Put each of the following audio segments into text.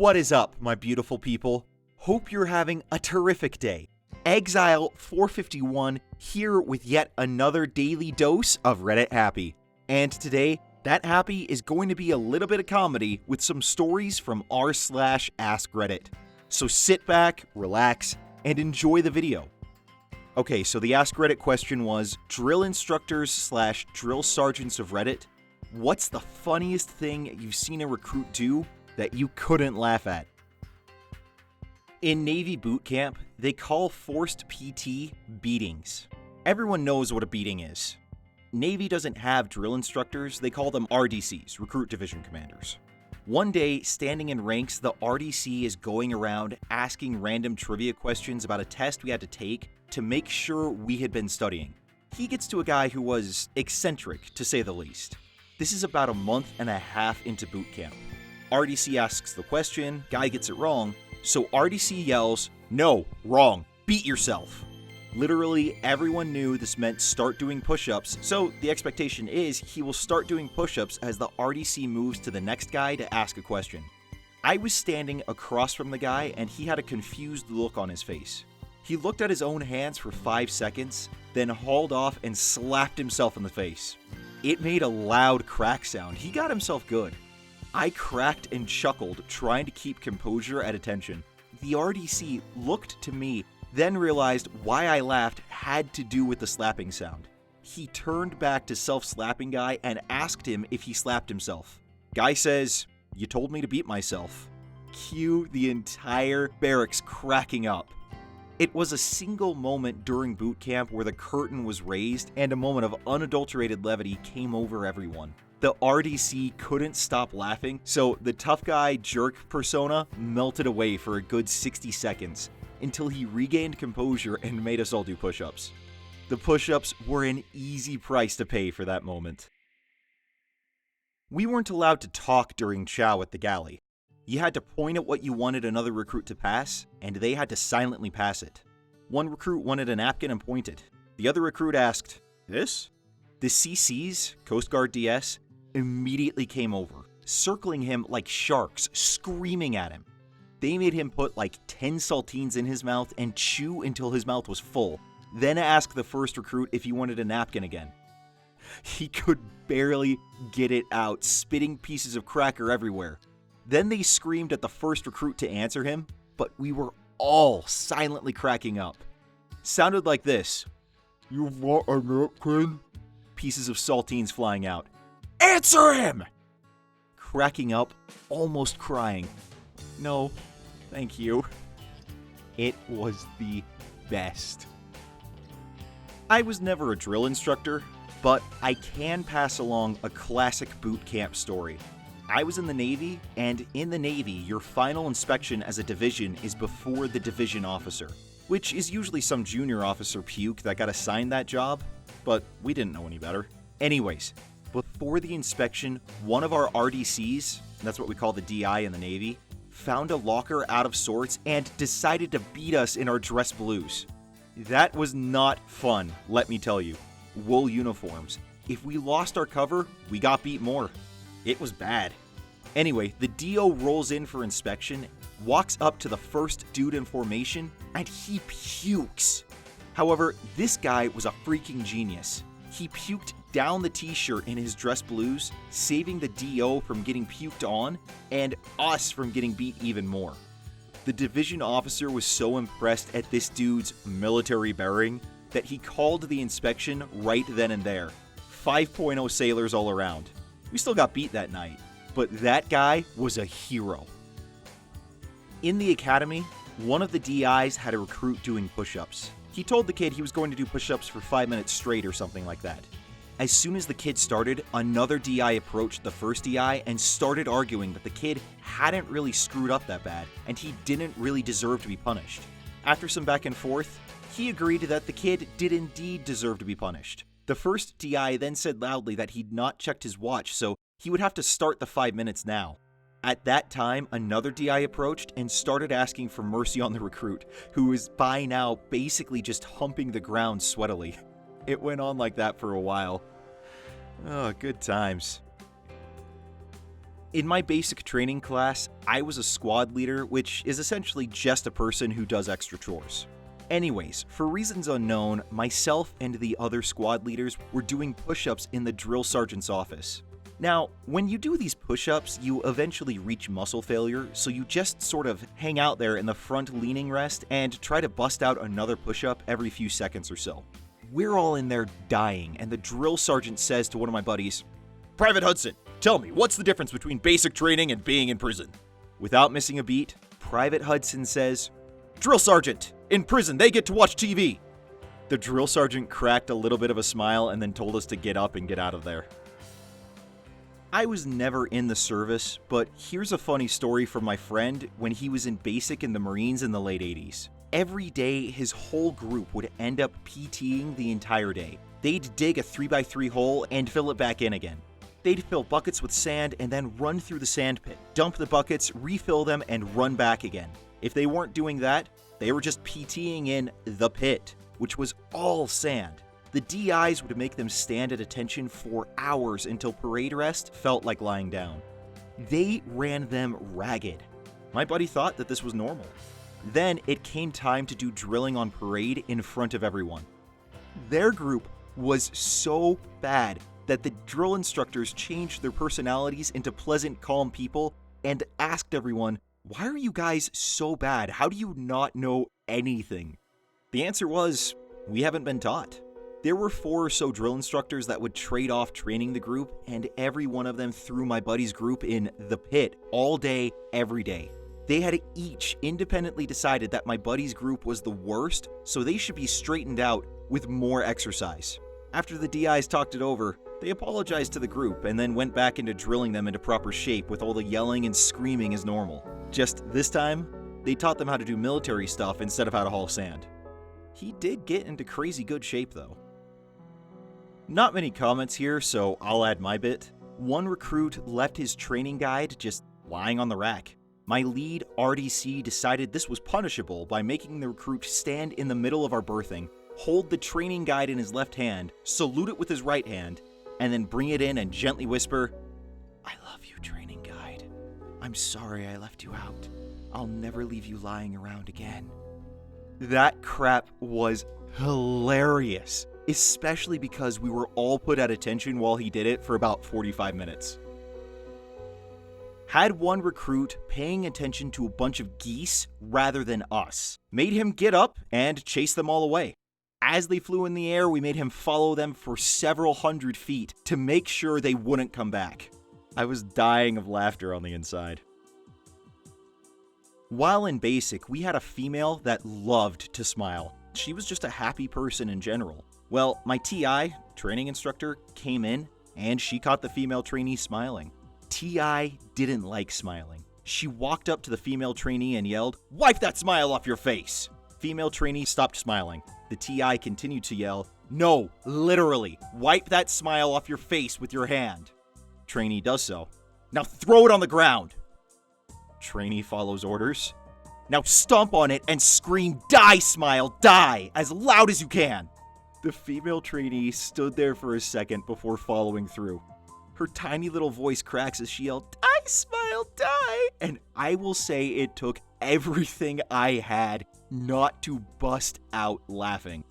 What is up, my beautiful people? Hope you're having a terrific day. Exile451 here with yet another daily dose of Reddit Happy. And today, that happy is going to be a little bit of comedy with some stories from r/AskReddit. So sit back, relax, and enjoy the video. Okay, so the AskReddit question was, drill instructors/drill sergeants of Reddit, what's the funniest thing you've seen a recruit do that you couldn't laugh at? In Navy boot camp, they call forced PT beatings. Everyone knows what a beating is. Navy doesn't have drill instructors, they call them RDCs, Recruit Division Commanders. One day, standing in ranks, the RDC is going around asking random trivia questions about a test we had to take to make sure we had been studying. He gets to a guy who was eccentric, to say the least. This is about a month and a half into boot camp. RDC asks the question, guy gets it wrong, so RDC yells, "No, wrong, beat yourself." Literally, everyone knew this meant start doing push-ups, so the expectation is he will start doing push-ups as the RDC moves to the next guy to ask a question. I was standing across from the guy and he had a confused look on his face. He looked at his own hands for 5 seconds, then hauled off and slapped himself in the face. It made a loud crack sound. He got himself good. I cracked and chuckled, trying to keep composure at attention. The RDC looked to me, then realized why I laughed had to do with the slapping sound. He turned back to self-slapping guy and asked him if he slapped himself. Guy says, "You told me to beat myself." Cue the entire barracks cracking up. It was a single moment during boot camp where the curtain was raised and a moment of unadulterated levity came over everyone. The RDC couldn't stop laughing, so the tough guy jerk persona melted away for a good 60 seconds until he regained composure and made us all do push-ups. The push-ups were an easy price to pay for that moment. We weren't allowed to talk during chow at the galley. You had to point at what you wanted another recruit to pass, and they had to silently pass it. One recruit wanted a napkin and pointed. The other recruit asked, "This?" The CCs, Coast Guard DS, immediately came over, circling him like sharks, screaming at him. They made him put like 10 saltines in his mouth and chew until his mouth was full, then ask the first recruit if he wanted a napkin again. He could barely get it out, spitting pieces of cracker everywhere. Then they screamed at the first recruit to answer him, but we were all silently cracking up. Sounded like this. "You want a napkin?" Pieces of saltines flying out. "Answer him!" Cracking up, almost crying. "No, thank you." It was the best. I was never a drill instructor, but I can pass along a classic boot camp story. I was in the Navy, and in the Navy, your final inspection as a division is before the division officer, which is usually some junior officer puke that got assigned that job, but we didn't know any better. Anyways, before the inspection, one of our RDCs, that's what we call the DI in the Navy, found a locker out of sorts and decided to beat us in our dress blues. That was not fun, let me tell you. Wool uniforms. If we lost our cover, we got beat more. It was bad. Anyway, the DO rolls in for inspection, walks up to the first dude in formation, and he pukes. However, this guy was a freaking genius. He puked down the t-shirt in his dress blues, saving the DO from getting puked on, and us from getting beat even more. The division officer was so impressed at this dude's military bearing that he called the inspection right then and there. 5.0 sailors all around. We still got beat that night, but that guy was a hero. In the academy, one of the DIs had a recruit doing push-ups. He told the kid he was going to do push-ups for 5 minutes straight or something like that. As soon as the kid started, another DI approached the first DI and started arguing that the kid hadn't really screwed up that bad, and he didn't really deserve to be punished. After some back and forth, he agreed that the kid did indeed deserve to be punished. The first DI then said loudly that he'd not checked his watch, so he would have to start the 5 minutes now. At that time, another DI approached and started asking for mercy on the recruit, who was by now basically just humping the ground sweatily. It went on like that for a while. Oh, good times. In my basic training class, I was a squad leader, which is essentially just a person who does extra chores. Anyways, for reasons unknown, myself and the other squad leaders were doing push-ups in the drill sergeant's office. Now, when you do these push-ups, you eventually reach muscle failure, so you just sort of hang out there in the front leaning rest and try to bust out another push-up every few seconds or so. We're all in there dying, and the drill sergeant says to one of my buddies, "Private Hudson, tell me, what's the difference between basic training and being in prison?" Without missing a beat, Private Hudson says, "Drill sergeant, in prison they get to watch TV." The drill sergeant cracked a little bit of a smile and then told us to get up and get out of there. I was never in the service, but here's a funny story from my friend when he was in basic in the Marines in the late 80s. Every day, his whole group would end up PTing the entire day. They'd dig a 3x3 hole and fill it back in again. They'd fill buckets with sand and then run through the sand pit, dump the buckets, refill them, and run back again. If they weren't doing that, they were just PTing in the pit, which was all sand. The DIs would make them stand at attention for hours until parade rest felt like lying down. They ran them ragged. My buddy thought that this was normal. Then it came time to do drilling on parade in front of everyone. Their group was so bad that the drill instructors changed their personalities into pleasant, calm people and asked everyone, "Why are you guys so bad? How do you not know anything?" The answer was, "We haven't been taught." There were 4 or so drill instructors that would trade off training the group, and every one of them threw my buddy's group in the pit all day, every day. They had each independently decided that my buddy's group was the worst, so they should be straightened out with more exercise. After the DIs talked it over, they apologized to the group and then went back into drilling them into proper shape with all the yelling and screaming as normal. Just this time, they taught them how to do military stuff instead of how to haul sand. He did get into crazy good shape though. Not many comments here, so I'll add my bit. One recruit left his training guide just lying on the rack. My lead, RDC, decided this was punishable by making the recruit stand in the middle of our berthing, hold the training guide in his left hand, salute it with his right hand, and then bring it in and gently whisper, "I love you, training guide. I'm sorry I left you out. I'll never leave you lying around again." That crap was hilarious, especially because we were all put at attention while he did it for about 45 minutes. Had one recruit paying attention to a bunch of geese rather than us, made him get up and chase them all away. As they flew in the air, we made him follow them for several hundred feet to make sure they wouldn't come back. I was dying of laughter on the inside. While in basic, we had a female that loved to smile. She was just a happy person in general. Well, my TI, training instructor, came in and she caught the female trainee smiling. TI didn't like smiling. She walked up to the female trainee and yelled, "Wipe that smile off your face!" Female trainee stopped smiling. The TI continued to yell, "No, literally, wipe that smile off your face with your hand." Trainee does so. "Now throw it on the ground." Trainee follows orders. "Now stomp on it and scream, 'Die, smile, die,' as loud as you can." The female trainee stood there for a second before following through. Her tiny little voice cracks as she yelled, "Die, smile, die!" And I will say it took everything I had not to bust out laughing.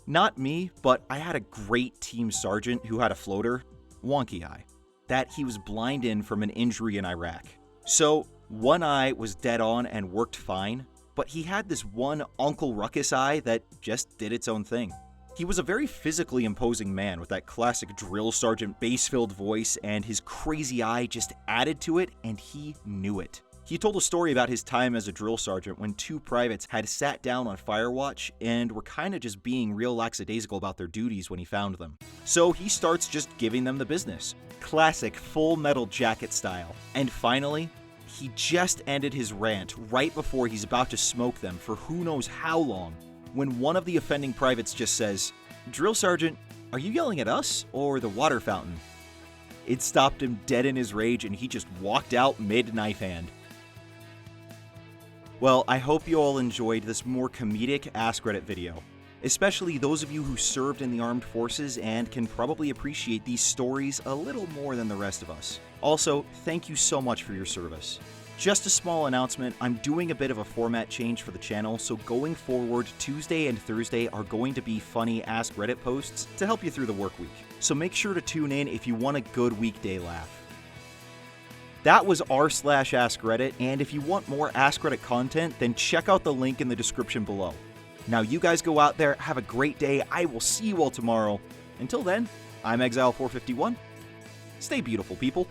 Not me, but I had a great team sergeant who had a floater, wonky eye, that he was blind in from an injury in Iraq. So one eye was dead on and worked fine, but he had this one Uncle Ruckus eye that just did its own thing. He was a very physically imposing man with that classic drill sergeant bass-filled voice, and his crazy eye just added to it, and he knew it. He told a story about his time as a drill sergeant when 2 privates had sat down on fire watch and were kinda just being real lackadaisical about their duties when he found them. So he starts just giving them the business. Classic Full Metal Jacket style. And finally, he just ended his rant right before he's about to smoke them for who knows how long, when one of the offending privates just says, "Drill Sergeant, are you yelling at us or the water fountain?" It stopped him dead in his rage and he just walked out mid-knife hand. Well, I hope you all enjoyed this more comedic AskReddit video, especially those of you who served in the armed forces and can probably appreciate these stories a little more than the rest of us. Also, thank you so much for your service. Just a small announcement, I'm doing a bit of a format change for the channel, so going forward, Tuesday and Thursday are going to be funny Ask Reddit posts to help you through the work week. So make sure to tune in if you want a good weekday laugh. That was r/AskReddit, and if you want more Ask Reddit content, then check out the link in the description below. Now you guys go out there, have a great day, I will see you all tomorrow. Until then, I'm Exile451. Stay beautiful, people.